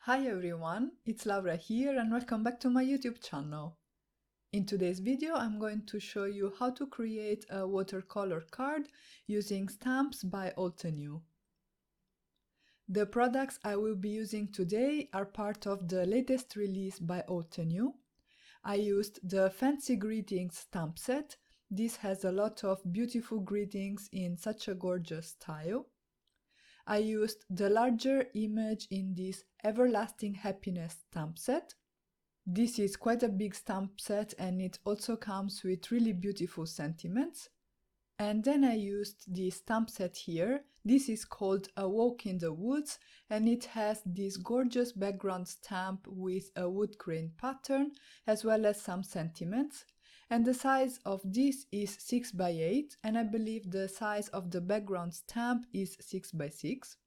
Hi everyone, it's Laura here and welcome back to my YouTube channel. In today's video I'm going to show you how to create a watercolor card using stamps by Altenew. The products I will be using today are part of the latest release by Altenew. I used the Fancy Greetings stamp set. This has a lot of beautiful greetings in such a gorgeous style. I used the larger image in this Everlasting Happiness stamp set. This is quite a big stamp set and it also comes with really beautiful sentiments. And then I used this stamp set here. This is called A Walk in the Woods and it has this gorgeous background stamp with a wood grain pattern as well as some sentiments. And the size of this is 6 by 8 and I believe the size of the background stamp is 6 by 6.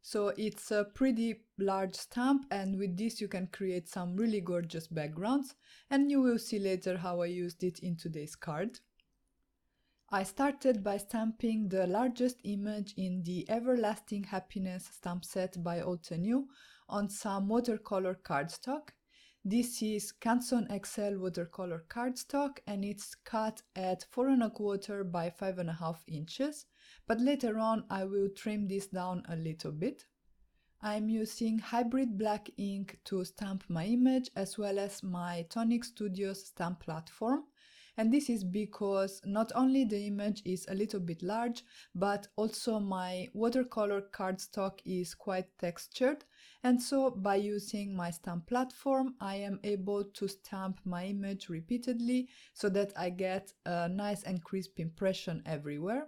So it's a pretty large stamp and with this you can create some really gorgeous backgrounds and you will see later how I used it in today's card. I started by stamping the largest image in the Everlasting Happiness stamp set by Altenew on some watercolor cardstock. This is Canson XL watercolor cardstock and it's cut at 4 1/4 by 5.5 inches, but later on I will trim this down a little bit. I'm using hybrid black ink to stamp my image as well as my Tonic Studios stamp platform. And this is because not only the image is a little bit large, but also my watercolor cardstock is quite textured. And so by using my stamp platform, I am able to stamp my image repeatedly so that I get a nice and crisp impression everywhere.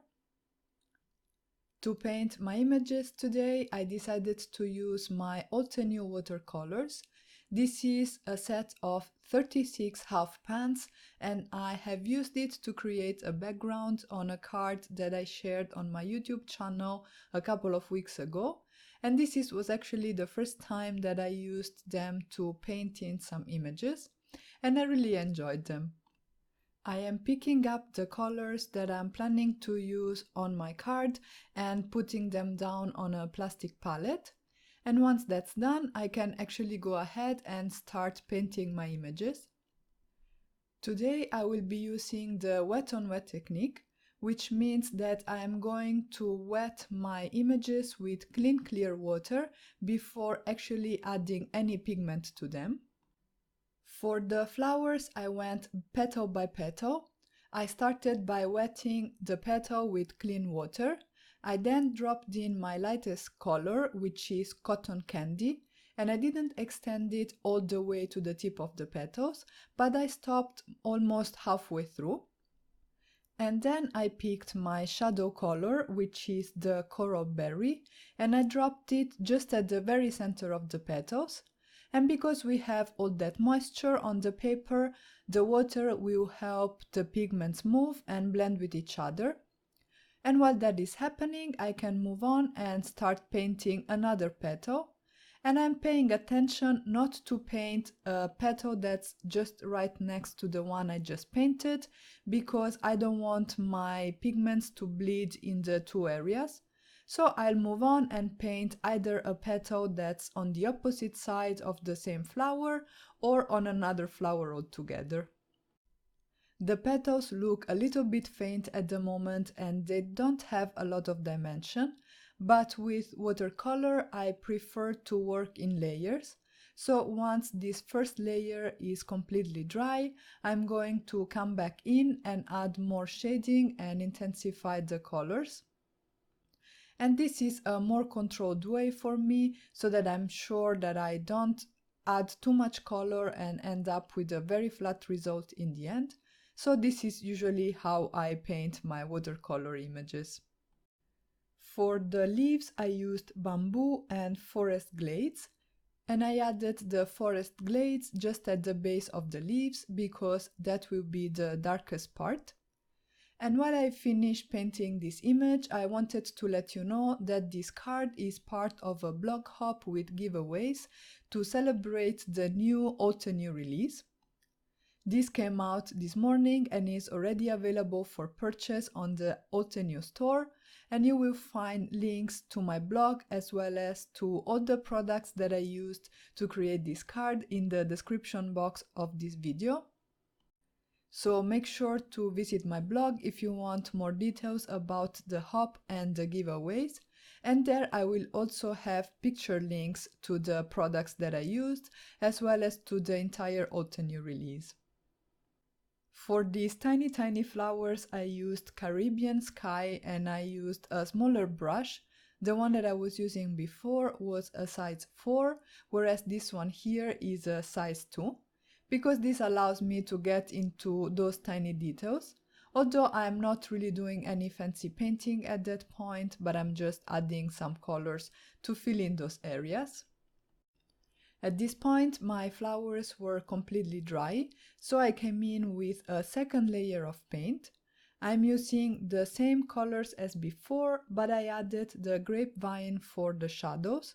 To paint my images today, I decided to use my Altenew watercolors. This is a set of 36 half pans and I have used it to create a background on a card that I shared on my YouTube channel a couple of weeks ago. And was actually the first time that I used them to paint in some images and I really enjoyed them. I am picking up the colors that I'm planning to use on my card and putting them down on a plastic palette. And once that's done, I can actually go ahead and start painting my images. Today I will be using the wet on wet technique, which means that I am going to wet my images with clean clear water before actually adding any pigment to them. For the flowers I went petal by petal. I started by wetting the petal with clean water. I then dropped in my lightest color, which is cotton candy, and I didn't extend it all the way to the tip of the petals, but I stopped almost halfway through. And then I picked my shadow color, which is the coral berry, and I dropped it just at the very center of the petals. And because we have all that moisture on the paper, the water will help the pigments move and blend with each other. And while that is happening, I can move on and start painting another petal. And I'm paying attention not to paint a petal that's just right next to the one I just painted, because I don't want my pigments to bleed in the two areas. So I'll move on and paint either a petal that's on the opposite side of the same flower or on another flower altogether. The petals look a little bit faint at the moment and they don't have a lot of dimension, but with watercolor I prefer to work in layers. So once this first layer is completely dry, I'm going to come back in and add more shading and intensify the colors. And this is a more controlled way for me so that I'm sure that I don't add too much color and end up with a very flat result in the end. So this is usually how I paint my watercolor images. For the leaves I used bamboo and forest glades, and I added the forest glades just at the base of the leaves because that will be the darkest part. And while I finished painting this image, I wanted to let you know that this card is part of a blog hop with giveaways to celebrate the new Altenew release. This came out this morning and is already available for purchase on the Altenew store. and you will find links to my blog as well as to all the products that I used to create this card in the description box of this video. So make sure to visit my blog if you want more details about the hop and the giveaways. And there I will also have picture links to the products that I used, as well as to the entire Altenew release. For these tiny flowers I used Caribbean Sky and I used a smaller brush. The one that I was using before was a size 4, whereas this one here is a size 2. Because this allows me to get into those tiny details, although I'm not really doing any fancy painting at that point, but I'm just adding some colors to fill in those areas. At this point, my flowers were completely dry, so I came in with a second layer of paint. I'm using the same colors as before, but I added the grapevine for the shadows.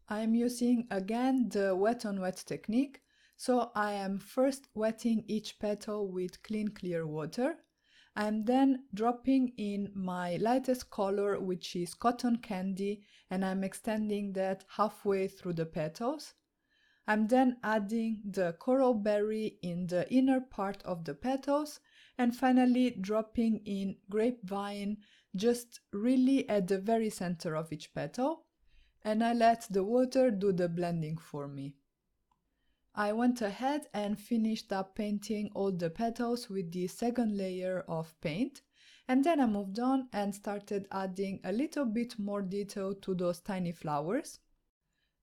I'm using again the wet on wet technique. So I am first wetting each petal with clean clear water. I'm then dropping in my lightest color, which is cotton candy, and I'm extending that halfway through the petals. I'm then adding the coral berry in the inner part of the petals, and finally dropping in grapevine just really at the very center of each petal, and I let the water do the blending for me. I went ahead and finished up painting all the petals with the second layer of paint, and then I moved on and started adding a little bit more detail to those tiny flowers.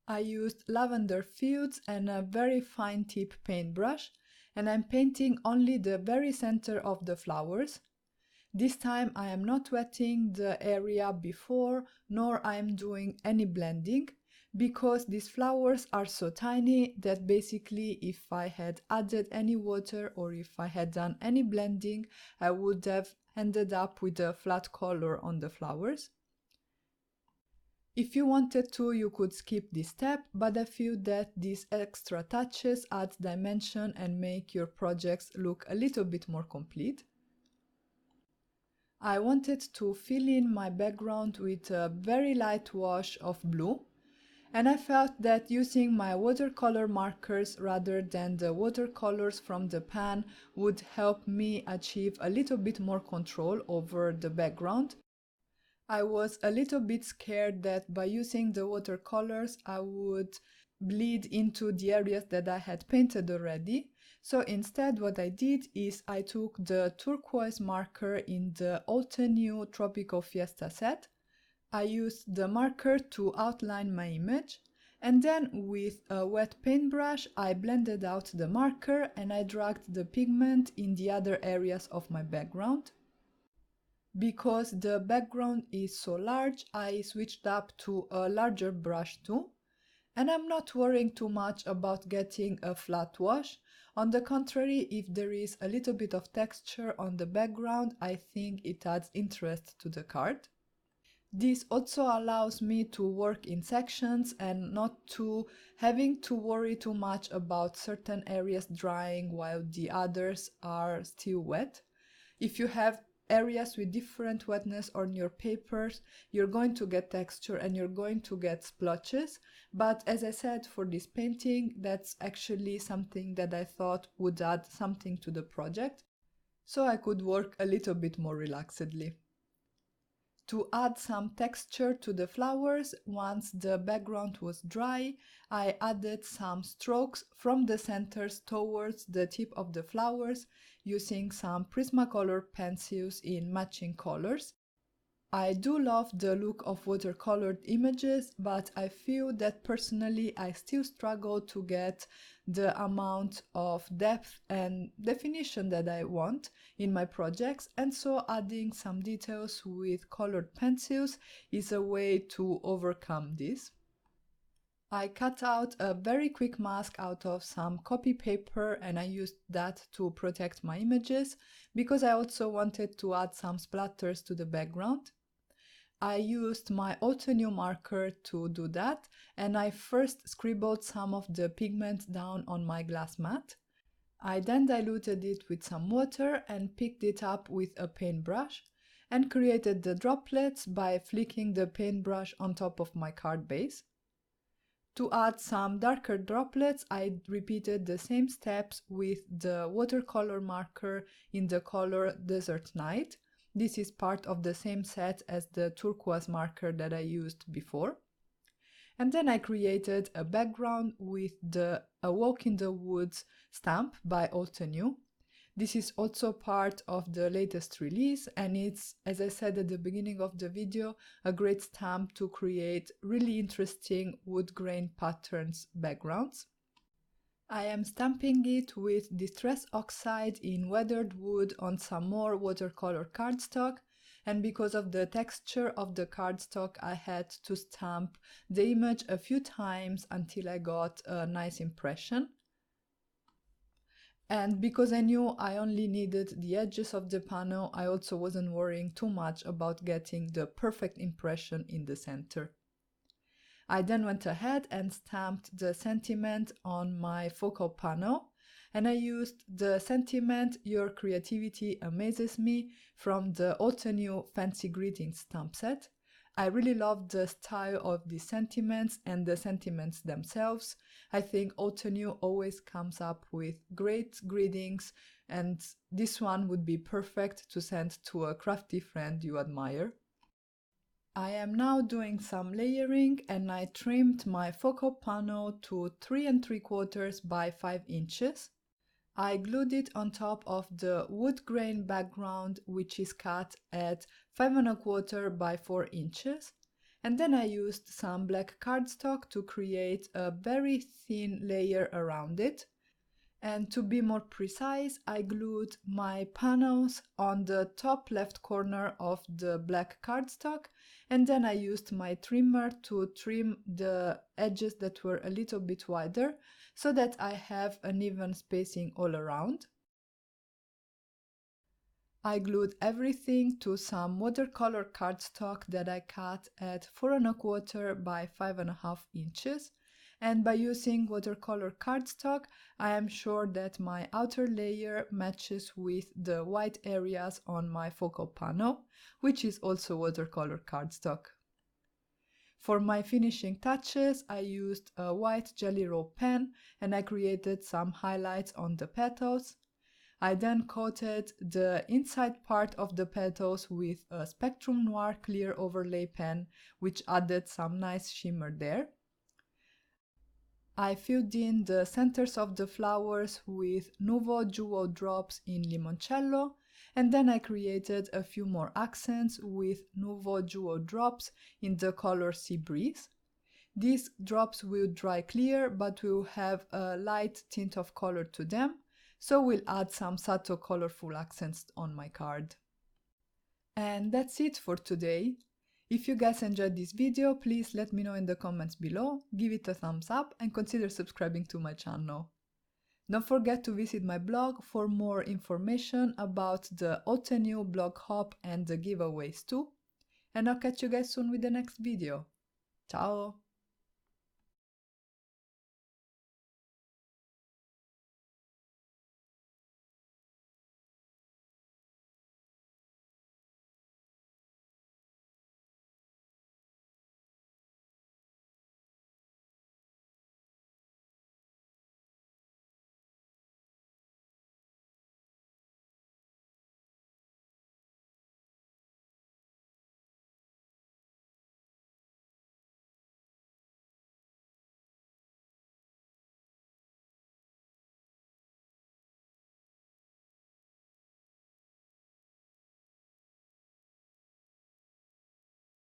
I used lavender fields and a very fine tip paintbrush, and I'm painting only the very center of the flowers. This time I am not wetting the area before, nor I am doing any blending, because these flowers are so tiny that basically if I had added any water or if I had done any blending, I would have ended up with a flat color on the flowers. If you wanted to, you could skip this step, but I feel that these extra touches add dimension and make your projects look a little bit more complete. I wanted to fill in my background with a very light wash of blue. And I felt that using my watercolor markers rather than the watercolors from the pan would help me achieve a little bit more control over the background. I was a little bit scared that by using the watercolors I would bleed into the areas that I had painted already. So instead what I did is I took the turquoise marker in the Altenew Tropical Fiesta set. I used the marker to outline my image, and then with a wet paintbrush I blended out the marker and I dragged the pigment in the other areas of my background. Because the background is so large, I switched up to a larger brush too, and I'm not worrying too much about getting a flat wash. On the contrary, if there is a little bit of texture on the background, I think it adds interest to the card. This also allows me to work in sections and not to having to worry too much about certain areas drying while the others are still wet. If you have areas with different wetness on your papers, you're going to get texture and you're going to get splotches. But as I said, for this painting, that's actually something that I thought would add something to the project, so I could work a little bit more relaxedly. To add some texture to the flowers, once the background was dry, I added some strokes from the centers towards the tip of the flowers using some Prismacolor pencils in matching colors. I do love the look of watercolored images, but I feel that personally I still struggle to get the amount of depth and definition that I want in my projects, and so adding some details with colored pencils is a way to overcome this. I cut out a very quick mask out of some copy paper and I used that to protect my images because I also wanted to add some splatters to the background. I used my Altenew marker to do that, and I first scribbled some of the pigment down on my glass mat. I then diluted it with some water and picked it up with a paintbrush, and created the droplets by flicking the paintbrush on top of my card base. To add some darker droplets, I repeated the same steps with the watercolor marker in the color Desert Night. This is part of the same set as the turquoise marker that I used before. And then I created a background with the A Walk in the Woods stamp by Altenew. This is also part of the latest release, and it's, as I said at the beginning of the video, a great stamp to create really interesting wood grain patterns backgrounds. I am stamping it with Distress Oxide in weathered wood on some more watercolor cardstock, and because of the texture of the cardstock I had to stamp the image a few times until I got a nice impression. And because I knew I only needed the edges of the panel, I also wasn't worrying too much about getting the perfect impression in the center. I then went ahead and stamped the sentiment on my focal panel, and I used the sentiment "Your Creativity Amazes Me" from the Altenew Fancy Greetings stamp set. I really love the style of these sentiments and the sentiments themselves. I think Altenew always comes up with great greetings, and this one would be perfect to send to a crafty friend you admire. I am now doing some layering, and I trimmed my focal panel to 3 3/4 by 5 inches. I glued it on top of the wood grain background, which is cut at 5 1/4 by 4 inches, and then I used some black cardstock to create a very thin layer around it. And to be more precise, I glued my panels on the top left corner of the black cardstock, and then I used my trimmer to trim the edges that were a little bit wider, so that I have an even spacing all around. I glued everything to some watercolor cardstock that I cut at 4 1/4 by 5 1/2 inches, and by using watercolor cardstock, I am sure that my outer layer matches with the white areas on my focal panel, which is also watercolor cardstock. For my finishing touches, I used a white Jelly Roll pen, and I created some highlights on the petals. I then coated the inside part of the petals with a Spectrum Noir clear overlay pen, which added some nice shimmer there. I filled in the centers of the flowers with Nuvo Jewel drops in Limoncello, and then I created a few more accents with Nuvo Jewel drops in the color Sea Breeze. These drops will dry clear, but will have a light tint of color to them, so we'll add some subtle colorful accents on my card. And that's it for today. If you guys enjoyed this video, please let me know in the comments below, give it a thumbs up, and consider subscribing to my channel. Don't forget to visit my blog for more information about the Altenew blog hop and the giveaways too. And I'll catch you guys soon with the next video. Ciao!